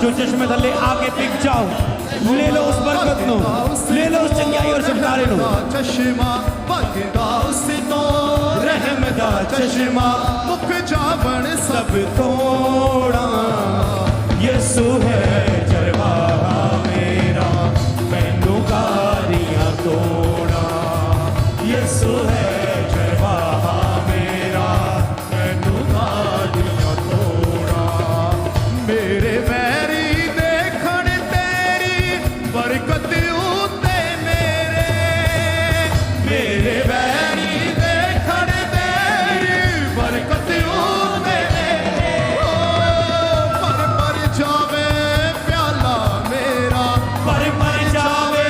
जो चश्मे थले आगे पिक जाओ, ले लो उस बरकत नो, ले लो उस चंगाई और छुटकारे नो। चश्मा बगदा उसे तो रहम दा चश्मा मुख जावण सब तोड़ा। यसु है चरवाहा मेरा, मैनू गारियां तोड़ा। यसु है चरवाहा मेरा, मैनू गारियां तोड़ा। मेरे बैरी देखण तेरी बरकत उते मेरे, मेरे बैरी देखण तेरी बरकत उते मेरे। पर जावे प्याला मेरा, पर जावे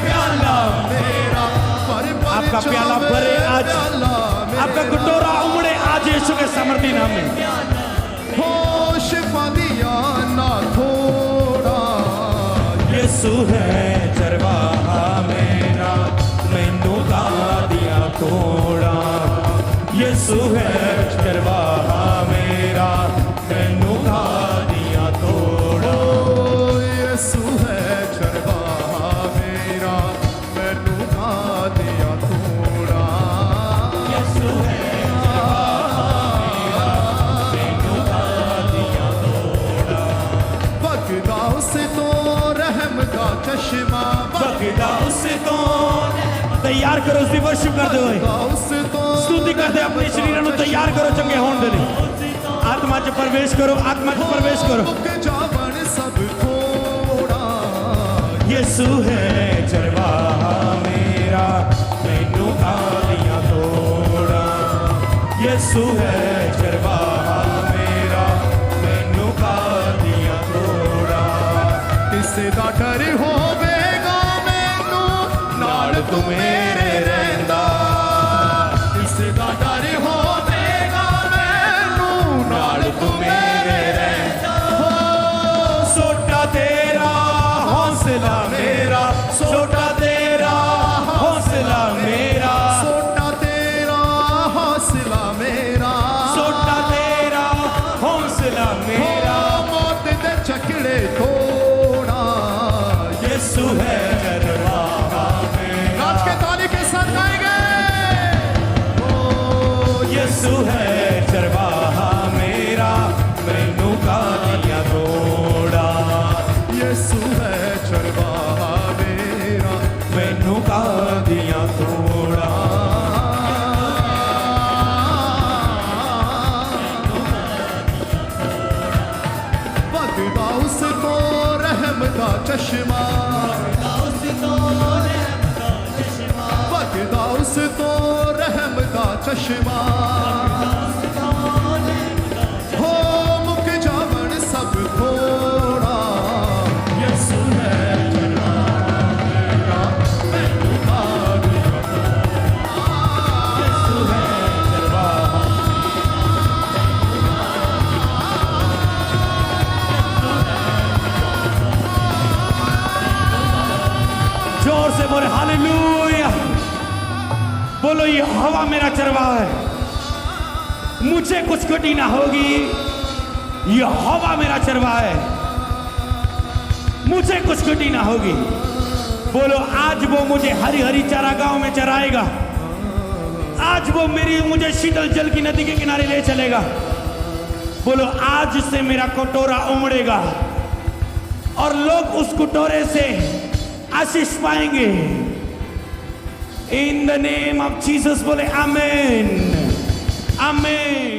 प्याला मेरा पर आपका प्याला भरे आज, आपका कटोरा उमड़े आज यीशु के सामर्थी नाम में। होश दिया ना थोड़ा। यसु है चरवाहा मेरा, मैनू गादियां तोड़ा। यसु है चरवाहा मेरा, मैनू गादियां तोड़ा। यसु है चरवाहा मेरा, मैनू गादियां तोड़ा। यसु है चरवाहा मेरा, मैनू गादियां तोड़ा। बगदा उसे तो रहम दा चश्मा, बगदा उसे तो तैयार करो, उसकी वर्शिप कर दो, उसे तो स्तुति कर दे, अपने शरीर को तैयार करो चंगे होने दे। आत्मा च प्रवेश करो, आत्मा च प्रवेश करो। मुख जावण सब थोड़ा। यसु है चरवाहा मेरा, मैनू गालियां तोड़ा। यसु है चरवाहा मेरा, मैनू गालियां तोड़ा। किसे दा डर होवेगा मैनू, नाल तू मेरे रहिंदा। किसे दा डर होवेगा मैनू, नाल तू मेरे रहिंदा। सोटा तेरा हौसला मेरा, सोटा तेरा हौसला मेरा, सोटा तेरा हौसला मेरा, सोटा तेरा हौसला मेरा। मौत दे चकड़े थोड़ा। यसु है चरवाहा मेरा। नाच के ताली के साथ गाएंगे। यसु है चरवाहा मेरा, मैनू गालियां तोड़ा। यसु है चरवाहा मेरा, मैनू गालियां तोड़ा। बगदा उसे तो रहम दा चश्मा, बगदा उसे तो रहम दा चश्मा। हो मुख जावण सब थोड़ा। यसु है चरवाहा मेरा, मैनू गालियां तोड़ा। यसु है चरवाहा। जोर से बोले हालेलुया। बोलो ये हवा मेरा चरवाहा है, मुझे कुछ कटी ना होगी। ये हवा मेरा चरवाहा है, मुझे कुछ कटी ना होगी। बोलो आज वो मुझे हरी हरी चारागाहों में चराएगा। आज वो मुझे शीतल जल की नदी के किनारे ले चलेगा। बोलो आज से मेरा कटोरा उमड़ेगा और लोग उस कटोरे से आशीष पाएंगे। In the name of Jesus बोले आमेन, आमेन।